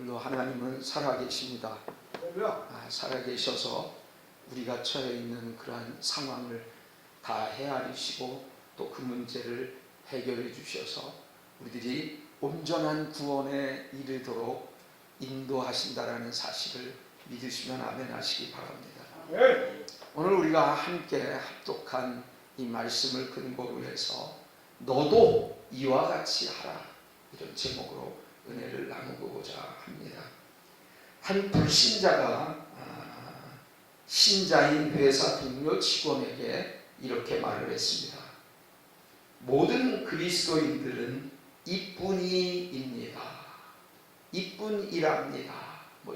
물론 하나님은 살아계십니다. 살아계셔서 우리가 처해 있는 그러한 상황을 다 헤아리시고 또 그 문제를 해결해 주셔서 우리들이 온전한 구원에 이르도록 인도하신다라는 사실을 믿으시면 아멘 하시기 바랍니다. 오늘 우리가 함께 합독한 이 말씀을 근거로 해서 너도 이와 같이 하라, 이런 제목으로 은혜를 나누고자 합니다. 한 불신자가 신자인 회사 동료 직원에게 이렇게 말을 했습니다. 모든 그리스도인들은 이뿐이입니다. 이뿐이랍니다.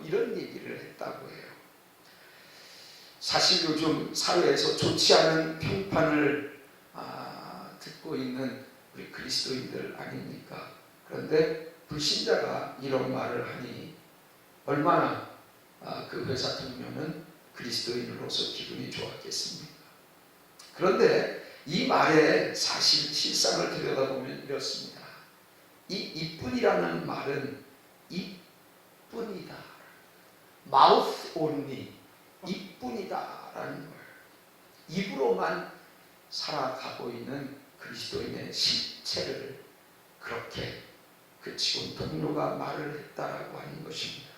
이런 얘기를 했다고 해요. 사실 요즘 사회에서 좋지 않은 평판을 듣고 있는 우리 그리스도인들 아닙니까? 그런데 불신자가 이런 말을 하니 얼마나 그 회사 동료는 그리스도인으로서 기분이 좋았겠습니까? 그런데 이 말의 사실 실상을 들여다보면 이렇습니다. 이 이뿐이라는 말은 이뿐이다, mouth only, 이뿐이다라는 거예요. 입으로만 살아가고 있는 그리스도인의 실체를 그렇게 그 직원 동료가 말을 했다라고 하는 것입니다.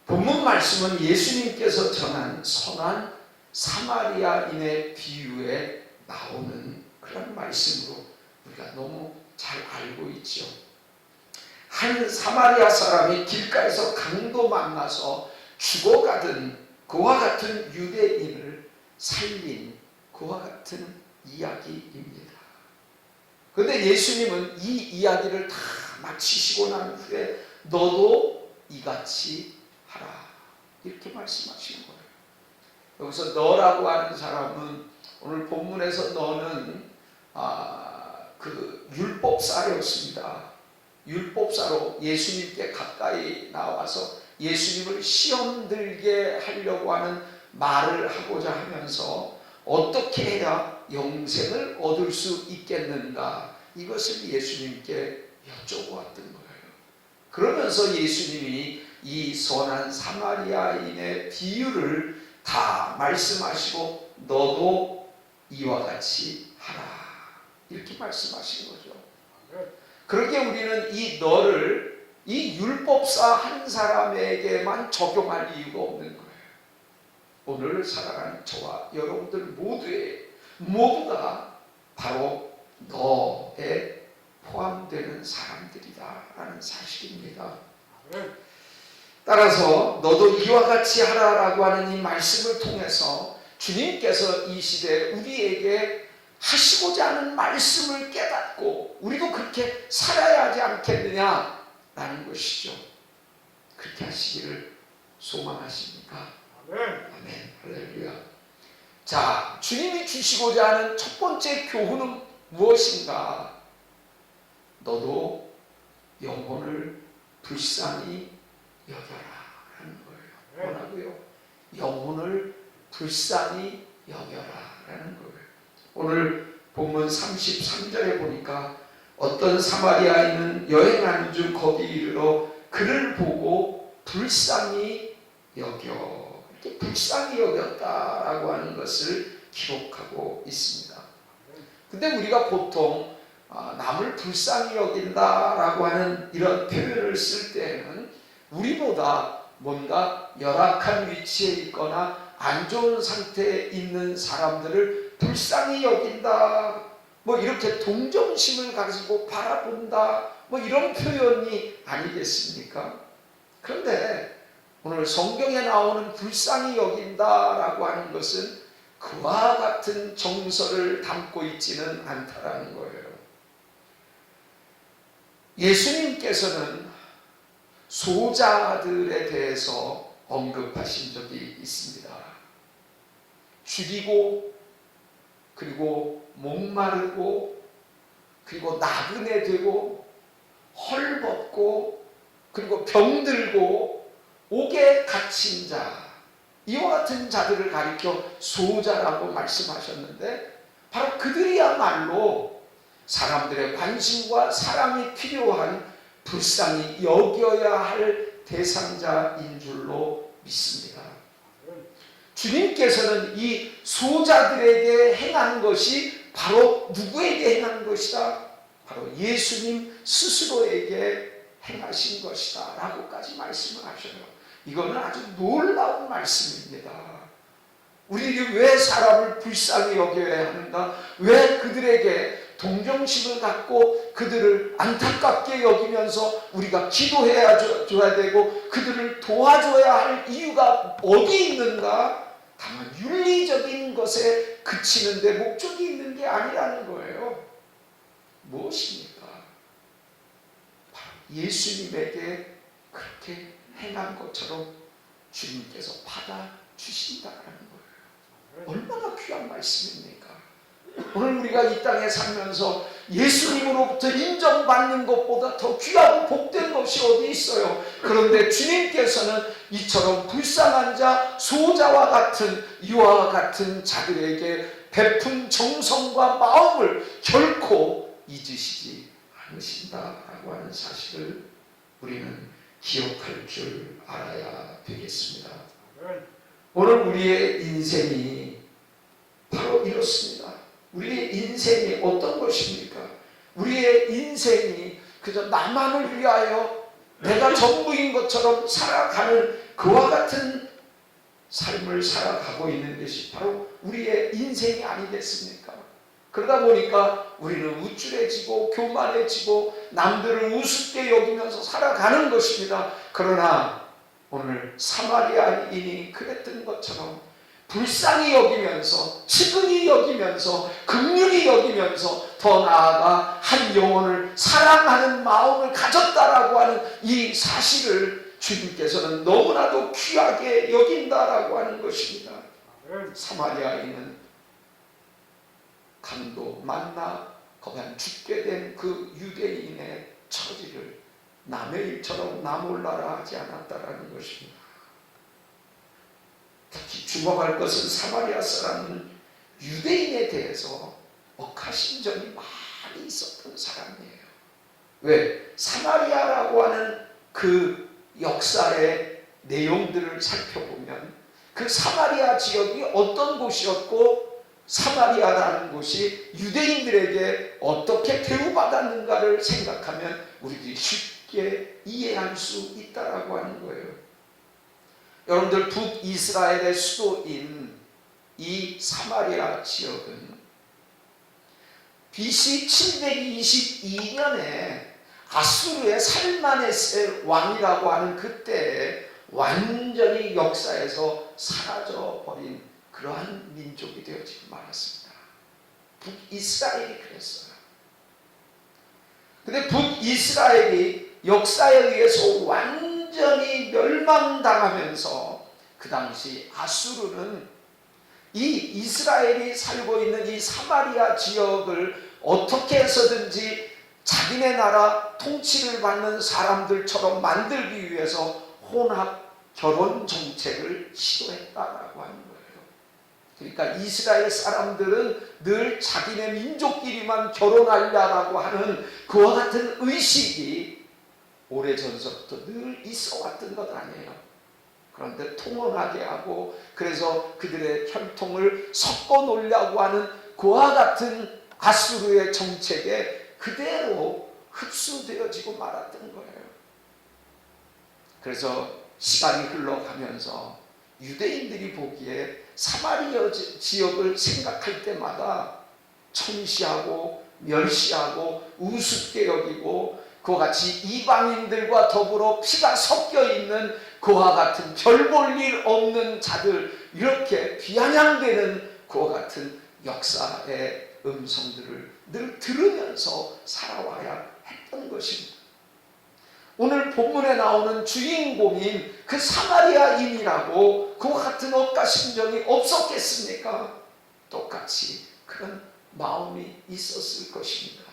본문 말씀은 예수님께서 전한 선한 사마리아인의 비유에 나오는 그런 말씀으로 우리가 너무 잘 알고 있죠. 한 사마리아 사람이 길가에서 강도 만나서 죽어가던 그와 같은 유대인을 살린 그와 같은 이야기입니다. 그런데 예수님은 이 이야기를 다 마치시고 난 후에 너도 이같이 하라, 이렇게 말씀하시는 거예요. 여기서 너라고 하는 사람은 오늘 본문에서 너는 그 율법사였습니다. 율법사로 예수님께 가까이 나와서 예수님을 시험 들게 하려고 하는 말을 하고자 하면서 어떻게 해야 영생을 얻을 수 있겠는가, 이것을 예수님께 여쭤보았던 거예요. 그러면서 예수님이 이 선한 사마리아인의 비유를 다 말씀하시고 너도 이와 같이 하라, 이렇게 말씀하신 거죠. 그러기에 우리는 이 너를 이 율법사 한 사람에게만 적용할 이유가 없는 거예요. 오늘 살아가는 저와 여러분들 모두가 바로 너에 포함되는 사람들이다라는 사실입니다. 따라서 너도 이와 같이 하라라고 하는 이 말씀을 통해서 주님께서 이 시대에 우리에게 하시고자 하는 말씀을 깨닫고 우리도 그렇게 살아야 하지 않겠느냐라는 것이죠. 그렇게 하시기를 소망하십니까? 아멘. 할렐루야. 자, 주님이 주시고자 하는 첫 번째 교훈은 무엇인가? 너도 영혼을 불쌍히 여겨라 라는 거예요. 뭐라고요? 영혼을 불쌍히 여겨라 라는 거예요. 오늘 본문 33절에 보니까 어떤 사마리아인은 여행하는 중 거기 이르러 그를 보고 불쌍히 여겨, 이렇게 불쌍히 여겼다라고 하는 것을 기록하고 있습니다. 근데 우리가 보통 남을 불쌍히 여긴다라고 하는 이런 표현을 쓸 때에는 우리보다 뭔가 열악한 위치에 있거나 안 좋은 상태에 있는 사람들을 불쌍히 여긴다, 이렇게 동정심을 가지고 바라본다, 이런 표현이 아니겠습니까? 그런데 오늘 성경에 나오는 불쌍히 여긴다라고 하는 것은 그와 같은 정서를 담고 있지는 않다라는 거예요. 예수님께서는 소자들에 대해서 언급하신 적이 있습니다. 죽이고 그리고 목마르고 그리고 나그네 되고 헐벗고 그리고 병들고 옥에 갇힌 자, 이와 같은 자들을 가리켜 소자라고 말씀하셨는데 바로 그들이야말로 사람들의 관심과 사랑이 필요한 불쌍히 여겨야 할 대상자인 줄로 믿습니다. 주님께서는 이 소자들에게 행한 것이 바로 누구에게 행한 것이다? 바로 예수님 스스로에게 행하신 것이다 라고까지 말씀을 하셔요. 이거는 아주 놀라운 말씀입니다. 우리들이 왜 사람을 불쌍히 여겨야 하는가? 왜 그들에게 동정심을 갖고 그들을 안타깝게 여기면서 우리가 기도해야 줘야 되고 그들을 도와줘야 할 이유가 어디 있는가? 다만 윤리적인 것에 그치는 데 목적이 있는 게 아니라는 거예요. 무엇입니까? 바로 예수님에게 그렇게 행한 것처럼 주님께서 받아주신다는 거예요. 얼마나 귀한 말씀입니까? 오늘 우리가 이 땅에 살면서 예수님으로부터 인정받는 것보다 더 귀하고 복된 것이 어디 있어요? 그런데 주님께서는 이처럼 불쌍한 자, 소자와 같은 이와 같은 자들에게 베푼 정성과 마음을 결코 잊으시지 않으신다라고 하는 사실을 우리는 기억할 줄 알아야 되겠습니다. 오늘 우리의 인생이 바로 이렇습니다. 우리의 인생이 어떤 것입니까? 우리의 인생이 그저 나만을 위하여 내가 전부인 것처럼 살아가는 그와 같은 삶을 살아가고 있는 것이 바로 우리의 인생이 아니겠습니까? 그러다 보니까 우리는 우쭐해지고 교만해지고 남들을 우습게 여기면서 살아가는 것입니다. 그러나 오늘 사마리아인이 그랬던 것처럼 불쌍히 여기면서 측은히 여기면서 긍휼히 여기면서 더 나아가 한 영혼을 사랑하는 마음을 가졌다라고 하는 이 사실을 주님께서는 너무나도 귀하게 여긴다라고 하는 것입니다. 사마리아인은 강도 만나 거기에 죽게 된 그 유대인의 처지를 남의 일처럼 나 몰라라 하지 않았다라는 것입니다. 특히 주목할 것은 사마리아 사람은 유대인에 대해서 억하심정이 많이 있었던 사람이에요. 왜? 사마리아라고 하는 그 역사의 내용들을 살펴보면 그 사마리아 지역이 어떤 곳이었고 사마리아라는 곳이 유대인들에게 어떻게 대우받았는가를 생각하면 우리들이 쉽게 이해할 수 있다라고 하는 거예요. 여러분들 북이스라엘의 수도인 이 사마리아 지역은 BC 722년에 아수르의 살마네세 왕이라고 하는 그때에 완전히 역사에서 사라져버린 그러한 민족이 되어지고 말았습니다. 북이스라엘이 그랬어요. 근데 북이스라엘이 역사에 의해서 완전히 멸망당하면서 그 당시 아수르는 이 이스라엘이 살고 있는 이 사마리아 지역을 어떻게 해서든지 자기네 나라 통치를 받는 사람들처럼 만들기 위해서 혼합 결혼 정책을 시도했다라고 하는 거예요. 그러니까 이스라엘 사람들은 늘 자기네 민족끼리만 결혼하려고 하는 그와 같은 의식이 오래전서부터 늘 있어 왔던 것 아니에요. 그런데 통혼하게 하고 그래서 그들의 혈통을 섞어 놓으려고 하는 그와 같은 아수르의 정책에 그대로 흡수되어지고 말았던 거예요. 그래서 시간이 흘러가면서 유대인들이 보기에 사마리아 지역을 생각할 때마다 천시하고 멸시하고 우습게 여기고 그와 같이 이방인들과 더불어 피가 섞여 있는 그와 같은 별 볼 일 없는 자들 이렇게 비아냥대는 그와 같은 역사의 음성들을 늘 들으면서 살아와야 했던 것입니다. 오늘 본문에 나오는 주인공인 그 사마리아인이라고 그와 같은 억가 심정이 없었겠습니까? 똑같이 그런 마음이 있었을 것입니다.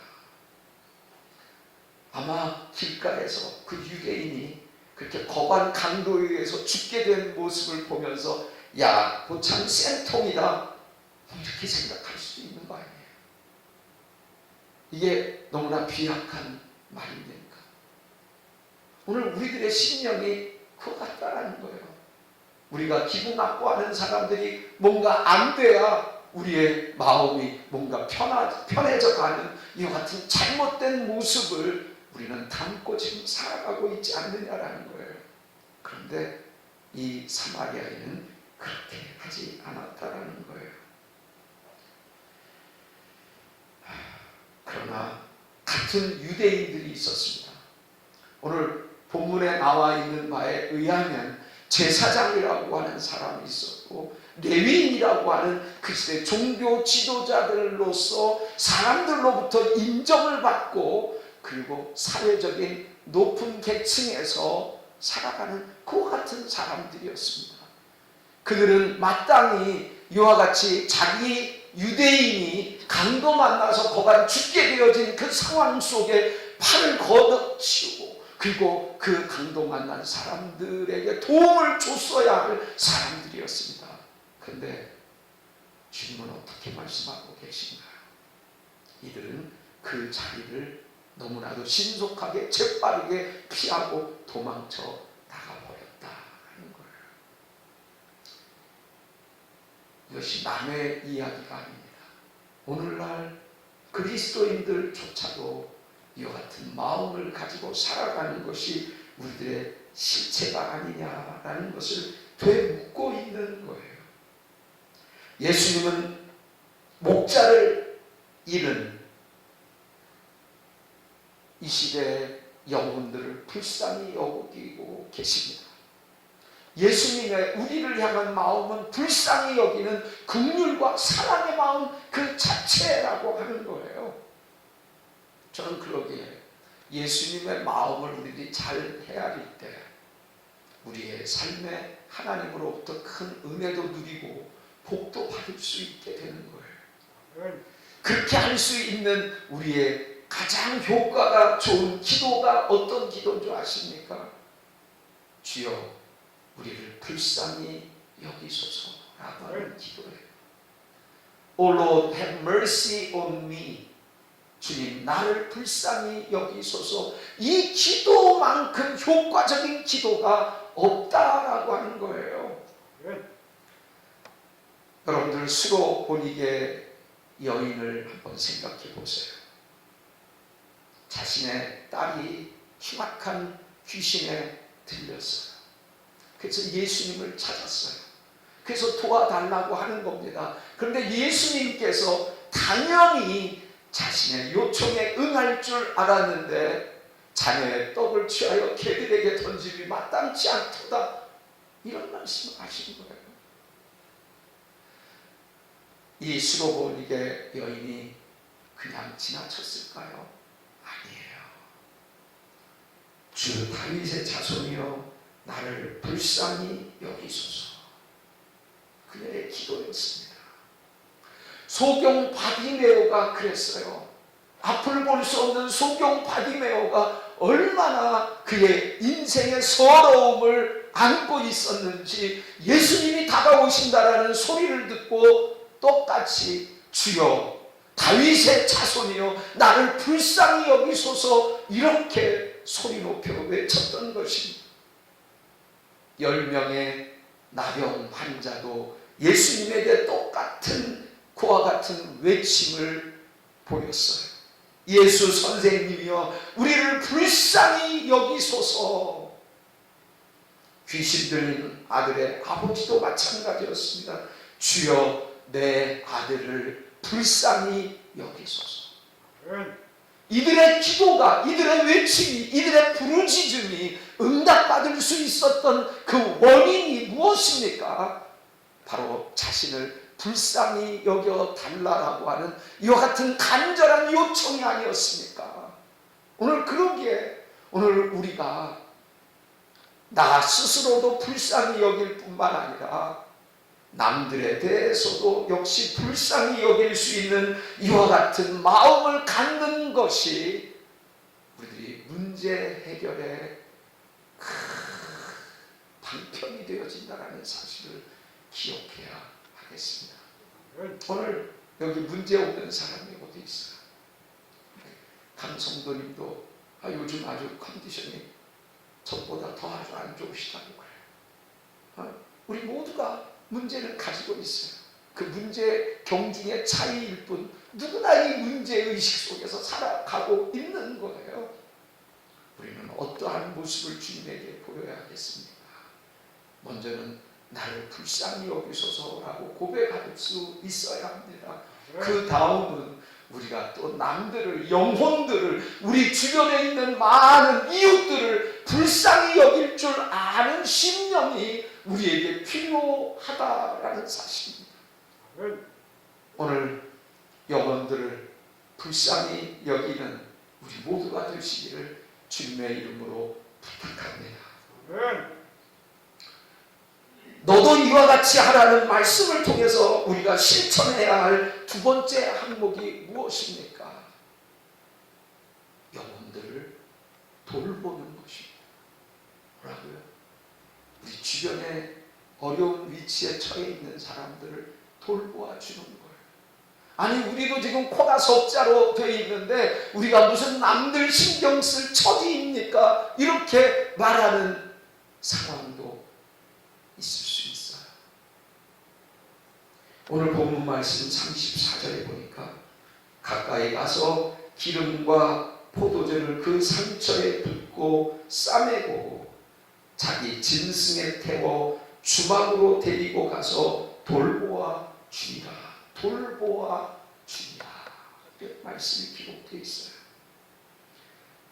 아마 길가에서 그 유대인이 그렇게 거반 강도에 의해서 죽게 된 모습을 보면서 야, 그 참 쌤통이다 이렇게 생각할 수도 있는 거 아니에요. 이게 너무나 비약한 말입니까? 오늘 우리들의 심령이 그거 같다라는 거예요. 우리가 기분 나빠하는 사람들이 뭔가 안 돼야 우리의 마음이 뭔가 편해져 가는 이와 같은 잘못된 모습을 우리는 담고 지금 살아가고 있지 않느냐라는 거예요. 그런데 이 사마리아인은 그렇게 하지 않았다라는 거예요. 그러나 같은 유대인들이 있었습니다. 오늘 본문에 나와 있는 바에 의하면 제사장이라고 하는 사람이 있었고 레위인이라고 하는 그리스도의 종교 지도자들로서 사람들로부터 인정을 받고 그리고 사회적인 높은 계층에서 살아가는 그와 같은 사람들이었습니다. 그들은 마땅히 이와 같이 자기 유대인이 강도 만나서 거반 죽게 되어진 그 상황 속에 팔을 걷어치우고 그리고 그 강도 만난 사람들에게 도움을 줬어야 할 사람들이었습니다. 그런데 주님은 어떻게 말씀하고 계신가요? 이들은 그 자리를 너무나도 신속하게 재빠르게 피하고 도망쳐 나가버렸다 하는 거예요. 이것이 남의 이야기가 아닙니다. 오늘날 그리스도인들조차도 이와 같은 마음을 가지고 살아가는 것이 우리들의 실체가 아니냐라는 것을 되묻고 있는 거예요. 예수님은 목자를 잃은 이 시대의 영혼들을 불쌍히 여기고 계십니다. 예수님의 우리를 향한 마음은 불쌍히 여기는 긍휼과 사랑의 마음 그 자체라고 하는 거예요. 저는 그러기에 예수님의 마음을 우리들이 잘 헤아릴 때 우리의 삶에 하나님으로부터 큰 은혜도 누리고 복도 받을 수 있게 되는 거예요. 그렇게 할 수 있는 우리의 가장 효과가 좋은 기도가 어떤 기도인 줄 아십니까? 주여 우리를 불쌍히 여기소서라고 하는 기도예요. O Lord, have mercy on me. 주님 나를 불쌍히 여기소서. 이 기도만큼 효과적인 기도가 없다라고 하는 거예요. 여러분들 수로보니게 여인을 한번 생각해 보세요. 자신의 딸이 흉악한 귀신에 들렸어요. 그래서 예수님을 찾았어요. 그래서 도와달라고 하는 겁니다. 그런데 예수님께서 당연히 자신의 요청에 응할 줄 알았는데 자녀의 떡을 취하여 개들에게 던지기 마땅치 않도다 이런 말씀을 하신 거예요. 이 수로보니게 여인이 그냥 지나쳤을까요? 아니에요. 주 다윗의 자손이여 나를 불쌍히 여기소서. 그녀의 기도였습니다. 소경 바디메오가 그랬어요. 앞을 볼 수 없는 소경 바디메오가 얼마나 그의 인생의 서러움을 안고 있었는지 예수님이 다가오신다라는 소리를 듣고 똑같이 주여 다윗의 자손이여 나를 불쌍히 여기소서 이렇게 소리 높여 외쳤던 것입니다. 10명의 나병 환자도 예수님에게 똑같은 그와 같은 외침을 보였어요. 예수 선생님이여 우리를 불쌍히 여기소서. 귀신 들린 아들의 아버지도 마찬가지였습니다. 주여 내 아들을 불쌍히 여기소서. 이들의 기도가, 이들의 외침이, 이들의 부르짖음이 응답받을 수 있었던 그 원인이 무엇입니까? 바로 자신을 불쌍히 여겨달라고 하는 이와 같은 간절한 요청이 아니었습니까? 오늘 그러기에 오늘 우리가 나 스스로도 불쌍히 여길 뿐만 아니라 남들에 대해서도 역시 불쌍히 여길 수 있는 이와 같은 마음을 갖는 것이 우리들이 문제 해결에 큰 방편이 되어진다는 사실을 기억해야 하겠습니다. 오늘 여기 문제 없는 사람이 어디 있어요? 강성도님도 요즘 아주 컨디션이 안 좋으시다고 그래요. 우리 모두가 문제를 가지고 있어요. 그 문제 경중의 차이일 뿐 누구나 이 문제의식 속에서 살아가고 있는 거예요. 우리는 어떠한 모습을 주님에게 보여야겠습니까? 먼저는 나를 불쌍히 여기소서라고 고백할 수 있어야 합니다. 그 다음은 우리가 또 남들을, 영혼들을, 우리 주변에 있는 많은 이웃들을 불쌍히 여길 줄 아는 심령이 우리에게 필요하다라는 사실입니다. 오늘 영혼들을 불쌍히 여기는 우리 모두가 되시기를 주님의 이름으로 부탁합니다. 너도 이와 같이 하라는 말씀을 통해서 우리가 실천해야 할 두 번째 항목이 무엇입니까? 영혼들을 돌보는 것입니다. 뭐라고요? 우리 주변에 어려운 위치에 처해 있는 사람들을 돌보아 주는 거예요. 아니 우리도 지금 코가 석자로 되어 있는데 우리가 무슨 남들 신경 쓸 처지입니까? 이렇게 말하는 상황도 있을 수 있어요. 오늘 본문 말씀 34절에 보니까 가까이 가서 기름과 포도주를 그 상처에 붓고 싸매고 자기 짐승에 태워 주막으로 데리고 가서 돌보아 주니라. 돌보아 주니라. 이렇게 말씀이 기록되어 있어요.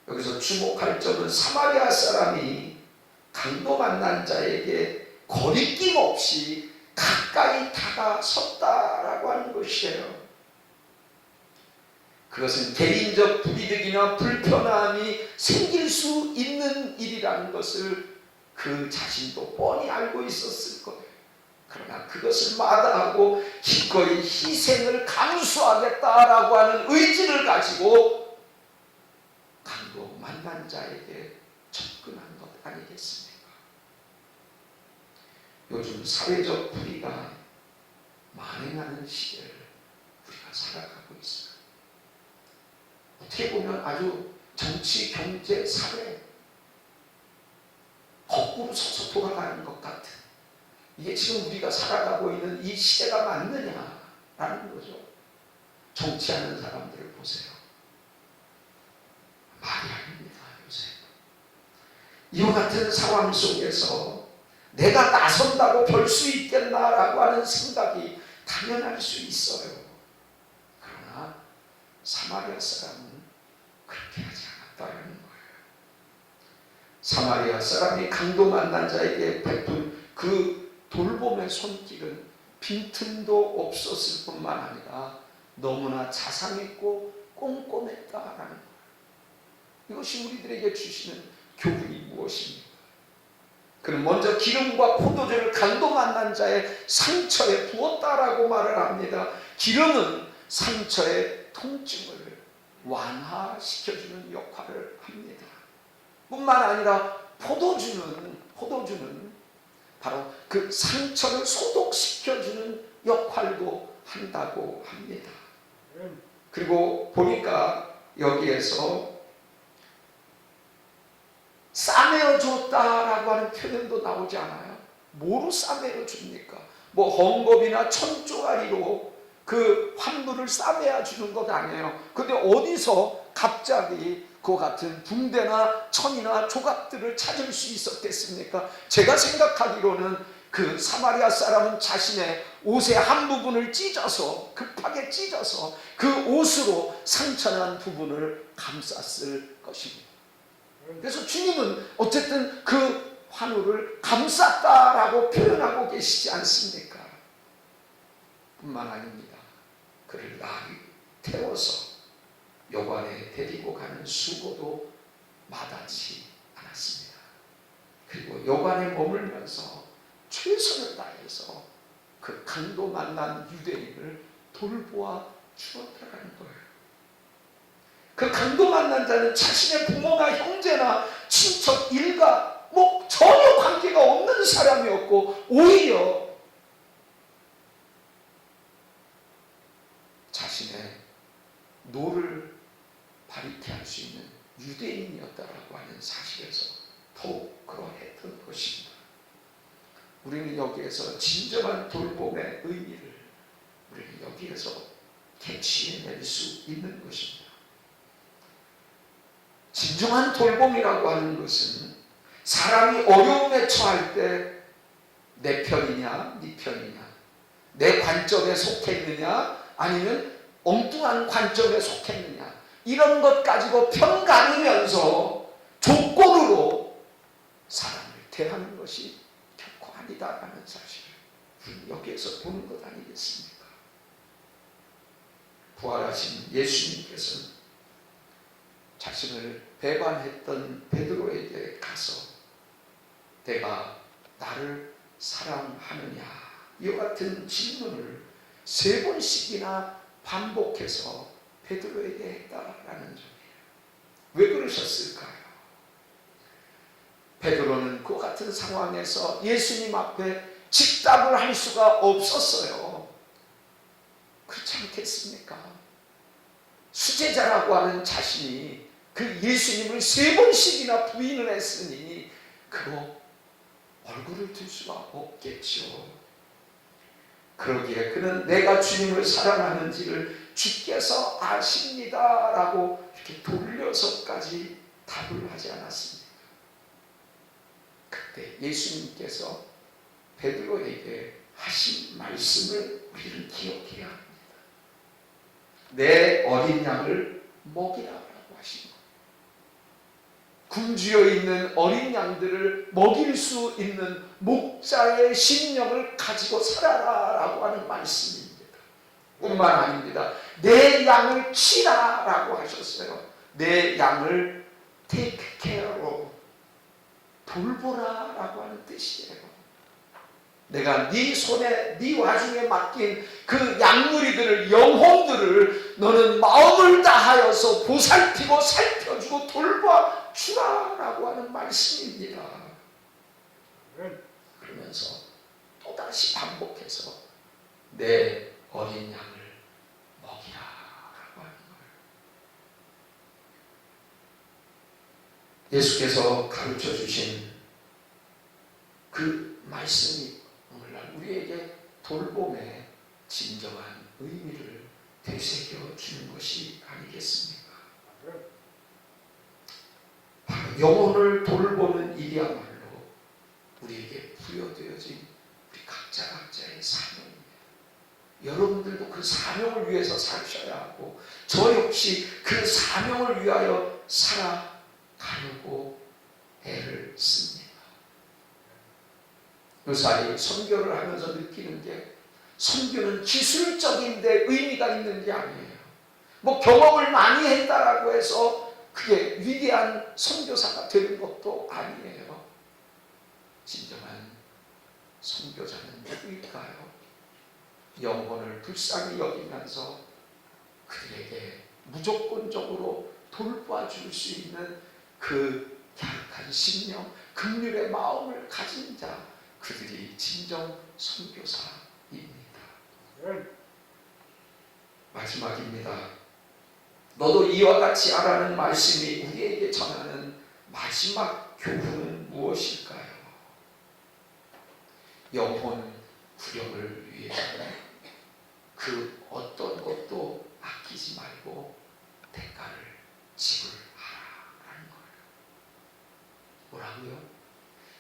여기서 주목할 점은 사마리아 사람이 강도 만난 자에게 거리낌 없이 가까이 다가섰다라고 하는 것이에요. 그것은 개인적 불이득이나 불편함이 생길 수 있는 일이라는 것을 그 자신도 뻔히 알고 있었을 거예요. 그러나 그것을 마다하고 기꺼이 희생을 감수하겠다라고 하는 의지를 가지고 강도 만난 자에게 접근한 것 아니겠습니까? 요즘 사회적 불의가 만행하는 시대를 우리가 살아가고 있어요. 어떻게 보면 아주 정치, 경제, 사회 거꾸로 서서 돌아가는 것 같은, 이게 지금 우리가 살아가고 있는 이 시대가 맞느냐라는 거죠. 정치하는 사람들을 보세요. 말이 아닙니다. 요새 이와 같은 상황 속에서 내가 나선다고 별 수 있겠나라고 하는 생각이 당연할 수 있어요. 그러나 사마리아 사람은 그렇게 하지 않았다는 거예요. 사마리아 사람이 강도 만난 자에게 베푼 그 돌봄의 손길은 빈틈도 없었을 뿐만 아니라 너무나 자상했고 꼼꼼했다라는 거예요. 이것이 우리들에게 주시는 교훈이 무엇입니까? 그는 먼저 기름과 포도주를 강도 만난 자의 상처에 부었다라고 말을 합니다. 기름은 상처의 통증을 완화시켜주는 역할을 합니다. 뿐만 아니라 포도주는 바로 그 상처를 소독시켜주는 역할도 한다고 합니다. 그리고 보니까 여기에서 싸매어 줬다라고 하는 표현도 나오지 않아요. 뭐로 싸매어 줍니까? 뭐 헝겊이나 천조가리로 그 환부를 싸매어 주는 것 아니에요. 근데 어디서 갑자기 그 같은 붕대나 천이나 조각들을 찾을 수 있었겠습니까? 제가 생각하기로는 그 사마리아 사람은 자신의 옷의 한 부분을 찢어서, 급하게 찢어서 그 옷으로 상처난 부분을 감쌌을 것입니다. 그래서 주님은 어쨌든 그 환우를 감쌌다라고 표현하고 계시지 않습니까? 뿐만 아닙니다. 그를 나리 태워서 요관에 데리고 가는 수고도 마다하지 않았습니다. 그리고 요관에 머물면서 최선을 다해서 그 강도 만난 유대인을 돌보아 주었다는 거예요. 그 강도 만난 자는 자신의 부모나 형제나 친척, 일가 뭐 전혀 관계가 없는 사람이었고 오히려 자신의 노를 발휘케 할 수 있는 유대인이었다라고 하는 사실에서 더욱 그러했던 우리는 여기에서 진정한 돌봄의 의미를 우리는 여기에서 캐치해낼 수 있는 것입니다. 진정한 돌봄이라고 하는 것은 사람이 어려움에 처할 때 내 편이냐 네 편이냐, 내 관점에 속했느냐 아니면 엉뚱한 관점에 속했느냐, 이런 것 가지고 편 가리면서 조건으로 사람을 대하는 것이 결코 아니다라는 사실을 우리는 여기에서 보는 것 아니겠습니까? 부활하신 예수님께서는 자신을 배반했던 베드로에게 가서 내가 나를 사랑하느냐, 이와 같은 질문을 3번씩이나 반복해서 베드로에게 했다라는 점이에요. 왜 그러셨을까요? 베드로는 그 같은 상황에서 예수님 앞에 직답을 할 수가 없었어요. 그렇지 않겠습니까? 수제자라고 하는 자신이 그 예수님을 3번씩이나 부인을 했으니 그거 얼굴을 들 수가 없겠죠. 그러기에 그는 내가 주님을 사랑하는지를 주께서 아십니다 라고 이렇게 돌려서까지 답을 하지 않았습니다. 그때 예수님께서 베드로에게 하신 말씀을 우리는 기억해야 합니다. 내 어린 양을 먹이라고 하신 것. 굶주려 있는 어린 양들을 먹일 수 있는 목자의 심령을 가지고 살아라라고 하는 말씀입니다. 뿐만 아닙니다. 내 양을 치라라고 하셨어요. 내 양을 take care of, 돌보라라고 하는 뜻이에요. 내가 네 손에, 네 와중에 맡긴 그 양무리들을, 영혼들을 너는 마음을 다하여서 보살피고 살펴주고 돌봐주라라고 하는 말씀입니다. 그러면서 또다시 반복해서 내 어린 양을 먹이라라고 하는 거예요. 예수께서 가르쳐 주신 그 말씀이 오늘날 우리에게 돌봄의 진정한 의미를 되새겨 주는 것이 아니겠습니까? 바로 영혼을 돌보는 일이야말로 우리에게 부여되어진 우리 각자의 사명입니다. 여러분들도 그 사명을 위해서 사셔야 하고 저 역시 그 사명을 위하여 살아가려고 애를 씁니다. 요사이 선교를 하면서 느끼는 게 선교는 기술적인 데 의미가 있는 게 아니에요. 뭐 경험을 많이 했다라고 해서 그게 위대한 선교사가 되는 것도 아니에요. 진정한 선교자는 누구일까요? 영혼을 불쌍히 여기면서 그들에게 무조건적으로 돌봐줄 수 있는 그 갸륵한 심령, 긍휼의 마음을 가진 자, 그들이 진정 선교사입니다. 마지막입니다. 너도 이와 같이 하라는 말씀이 우리에게 전하는 마지막 교훈은 무엇일까요? 영혼 구력을 위해서는 그 어떤 것도 아끼지 말고 대가를 지불하라는 거예요. 뭐라고요?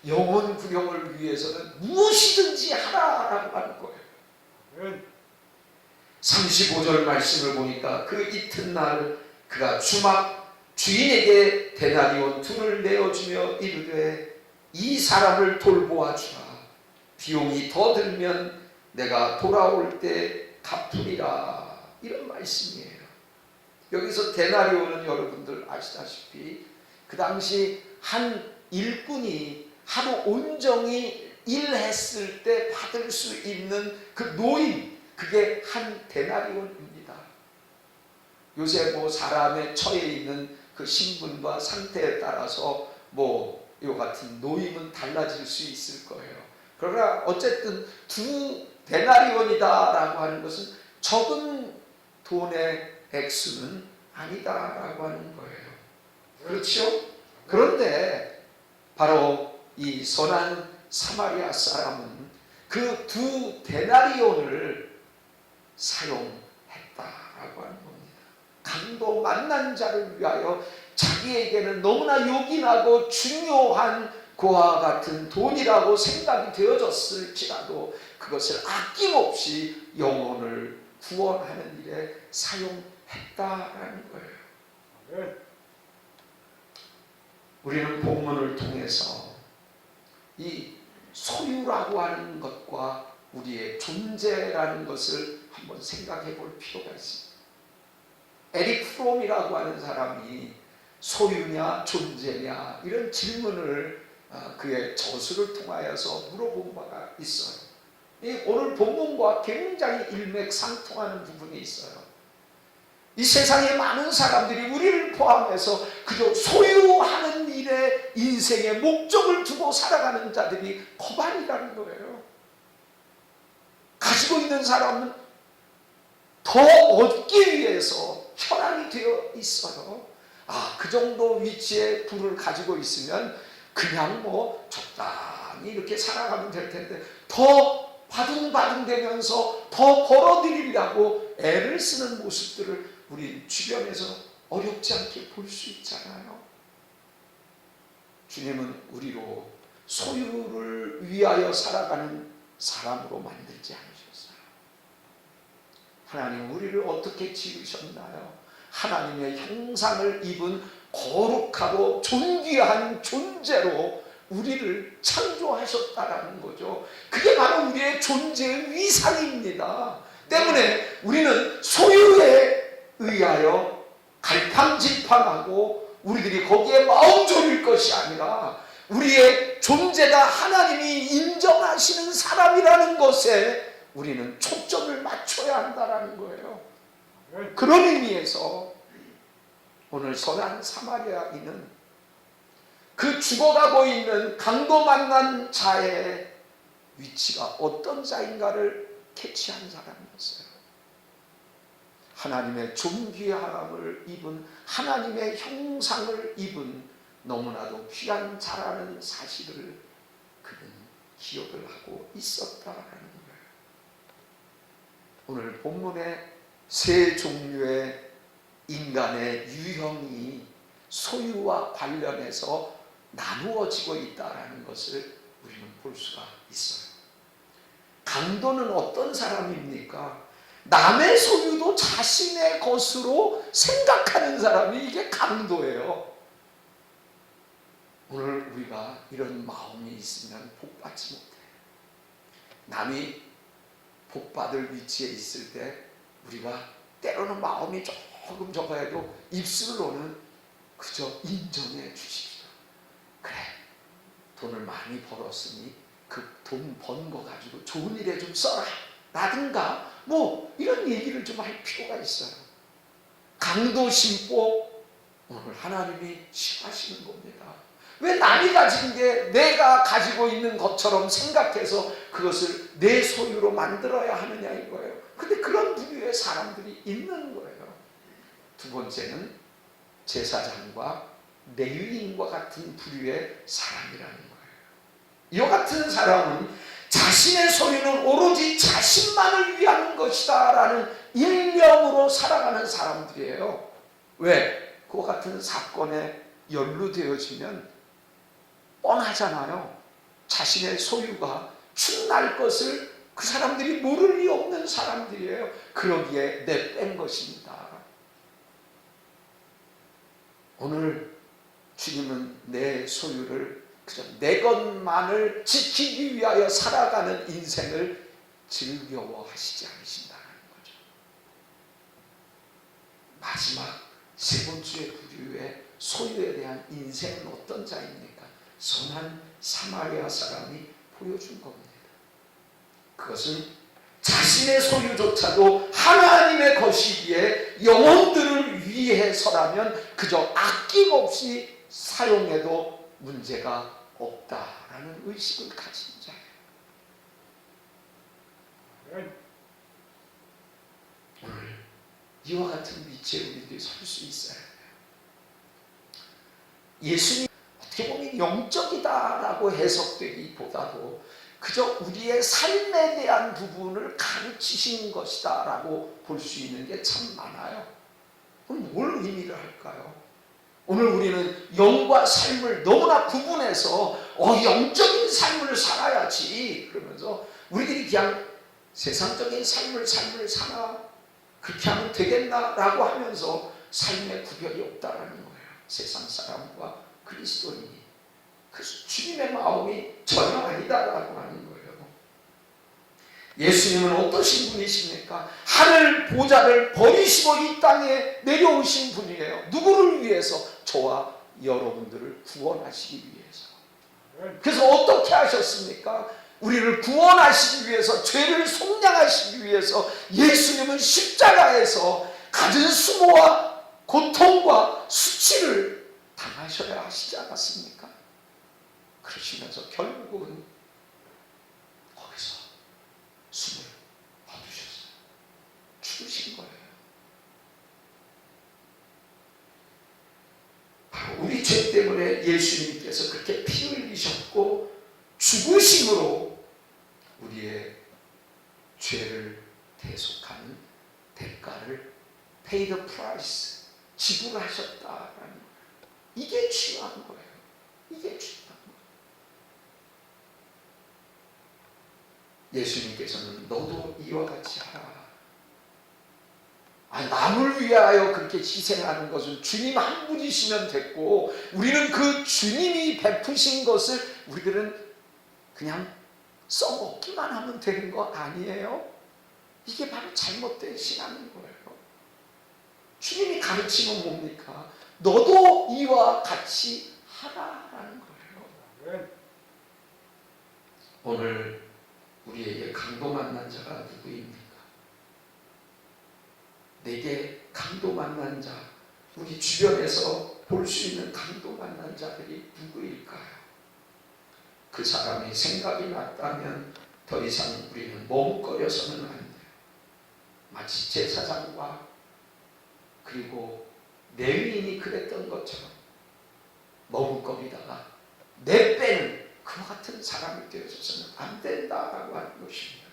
영혼 구력을 위해서는 무엇이든지 하라라고 하는 거예요. 35절 말씀을 보니까 그 이튿날 그가 주인에게 데나리온 2를 내어주며 이르되 이 사람을 돌보아 주라. 비용이 더 들면 내가 돌아올 때 갚으리라. 이런 말씀이에요. 여기서 데나리온은 여러분들 아시다시피 그 당시 한 일꾼이 하루 온종일 일했을 때 받을 수 있는 그 노임, 그게 한 데나리온입니다. 요새 뭐 사람의 처해 있는 그 신분과 상태에 따라서 뭐 이와 같은 노임은 달라질 수 있을 거예요. 그러나 어쨌든 2 데나리온이다라고 하는 것은 적은 돈의 액수는 아니다라고 하는 거예요. 그렇죠? 그런데 바로 이 선한 사마리아 사람은 그 2데나리온을 사용했다라고 하는 겁니다. 강도 만난 자를 위하여 자기에게는 너무나 요긴하고 중요한 그와 같은 돈이라고 생각이 되어졌을지라도 그것을 아낌없이 영혼을 구원하는 일에 사용했다라는 거예요. 우리는 본문을 통해서 이 소유라고 하는 것과 우리의 존재라는 것을 한번 생각해 볼 필요가 있습니다. 에릭 프롬이라고 하는 사람이 소유냐 존재냐 이런 질문을 그의 저술을 통하여서 물어본 바가 있어요. 오늘 본문과 굉장히 일맥상통하는 부분이 있어요. 이 세상에 많은 사람들이 우리를 포함해서 그저 소유하는 일에 인생의 목적을 두고 살아가는 자들이 거반이라는 거예요. 가지고 있는 사람은 더 얻기 위해서 혈안이 되어 있어요. 그 정도 위치에 부를 가지고 있으면 그냥 적당히 이렇게 살아가면 될 텐데 더 바둥바둥 되면서 더 벌어들이려고 애를 쓰는 모습들을 우리 주변에서 어렵지 않게 볼 수 있잖아요. 주님은 우리로 소유를 위하여 살아가는 사람으로 만들지 않으셨어요. 하나님 우리를 어떻게 지으셨나요? 하나님의 형상을 입은 거룩하고 존귀한 존재로 우리를 창조하셨다라는 거죠. 그게 바로 우리의 존재의 위상입니다. 때문에 우리는 소유에 의하여 갈팡질팡하고 우리들이 거기에 마음 졸일 것이 아니라 우리의 존재가 하나님이 인정하시는 사람이라는 것에 우리는 초점을 맞춰야 한다는 거예요. 그런 의미에서 오늘 선한 사마리아인은 그 죽어가고 있는 강도 만난 자의 위치가 어떤 자인가를 캐치한 사람이었어요. 하나님의 존귀함을 입은 하나님의 형상을 입은 너무나도 귀한 자라는 사실을 그는 기억을 하고 있었다라는 거예요. 오늘 본문에 세 종류의 인간의 유형이 소유와 관련해서 나누어지고 있다는 것을 우리는 볼 수가 있어요. 강도는 어떤 사람입니까? 남의 소유도 자신의 것으로 생각하는 사람이 이게 강도예요. 오늘 우리가 이런 마음이 있으면 복받지 못해요. 남이 복받을 위치에 있을 때 우리가 때로는 마음이 조금 적어도 입술로는 그저 인정해 주십시오. 그래, 돈을 많이 벌었으니 그 돈 번 거 가지고 좋은 일에 좀 써라 라든가 이런 얘기를 좀 할 필요가 있어요. 강도심보 오늘 하나님이 싫어하시는 겁니다. 왜 남이 가진 게 내가 가지고 있는 것처럼 생각해서 그것을 내 소유로 만들어야 하느냐 이거예요. 근데 그런 부류의 사람들이 있는 거예요. 두 번째는 제사장과 레위인과 같은 부류의 사람이라는 거예요. 이와 같은 사람은 자신의 소유는 오로지 자신만을 위한 것이다 라는 일념으로 살아가는 사람들이에요. 왜? 그와 같은 사건에 연루되어지면 뻔하잖아요. 자신의 소유가 충날 것을 그 사람들이 모를 리 없는 사람들이에요. 그러기에 내뺀 것입니다. 오늘 주님은 내 소유를 그저 내 것만을 지키기 위하여 살아가는 인생을 즐거워하시지 않으신다는 거죠. 마지막 세 번째 부류의 소유에 대한 인생은 어떤 자입니까? 선한 사마리아 사람이 보여준 겁니다. 그것은 자신의 소유조차도 하나님의 것이기에 영혼들을 위해서라면 그저 아낌없이 사용해도 문제가 없다라는 의식을 가진 자예요. 오늘 이와 같은 위치에 우리들이 설 수 있어야 해요. 예수님 어떻게 보면 영적이다라고 해석되기보다도 그저 우리의 삶에 대한 부분을 가르치신 것이다라고 볼 수 있는 게 참 많아요. 그럼 뭘 의미를 할까요? 오늘 우리는 영과 삶을 너무나 구분해서 영적인 삶을 살아야지 그러면서 우리들이 그냥 세상적인 삶을 사나 그렇게 하면 되겠나라고 하면서 삶에 구별이 없다라는 거예요. 세상 사람과 그리스도인이. 그래서 주님의 마음이 전혀 아니다라고 하는 거예요. 예수님은 어떠신 분이십니까? 하늘 보좌를 버리시고 이 땅에 내려오신 분이에요. 누구를 위해서? 저와 여러분들을 구원하시기 위해서. 그래서 어떻게 하셨습니까? 우리를 구원하시기 위해서, 죄를 속량하시기 위해서 예수님은 십자가에서 갖은 수모와 고통과 수치를 당하셔야 하시지 않았습니까? 그러시면서 결국은 거기서 숨을 거두셨어요. 죽으신 거예요. 바로 우리 죄 때문에 예수님께서 그렇게 피 흘리셨고 죽으심으로 우리의 죄를 대속하는 대가를 pay the price, 지불하셨다라는 거예요. 이게 중요한 거예요. 이게 중요한 거예요. 예수님께서는 너도 이와 같이 하라. 남을 위하여 그렇게 희생하는 것은 주님 한 분이시면 됐고 우리는 그 주님이 베푸신 것을 우리들은 그냥 써먹기만 하면 되는 거 아니에요? 이게 바로 잘못된 신앙인 거예요. 주님이 가르치면 뭡니까? 너도 이와 같이 하라라는 거예요. 오늘 우리에게 강도 만난 자가 누구입니까? 내게 강도 만난 자, 우리 주변에서 볼 수 있는 강도 만난 자들이 누구일까요? 그 사람이 생각이 났다면 더 이상 우리는 머뭇거려서는 안 돼요. 마치 제사장과 그리고 레위인이 그랬던 것처럼 머뭇거리다가 내 빼는 그와 같은 사람이 되어서는 안 된다라고 하는 것입니다.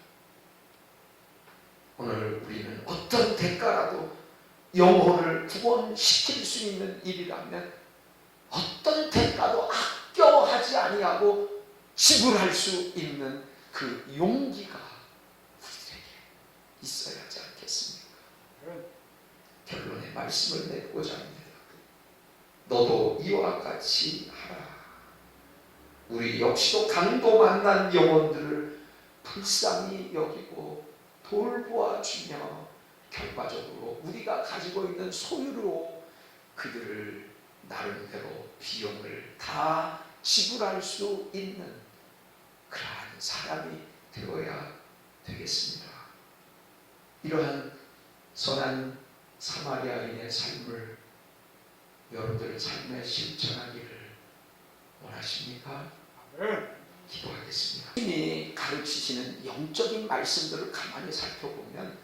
오늘 우리는 어떤 대가라도 영혼을 구원시킬 수 있는 일이라면 어떤 대가도 아껴하지 아니하고 지불할 수 있는 그 용기가 우리에게 있어야 하지 않겠습니까? 결론의 말씀을 내고자 합니다. 너도 이와 같이 하라. 우리 역시도 강도 만난 영혼들을 불쌍히 여기고 돌보아 주며 결과적으로 우리가 가지고 있는 소유로 그들을 나름대로 비용을 다 지불할 수 있는 그러한 사람이 되어야 되겠습니다. 이러한 선한 사마리아인의 삶을 여러분들 삶에 실천하기를 원하십니까? 기도하겠습니다. 주님이 가르치시는 영적인 말씀들을 가만히 살펴보면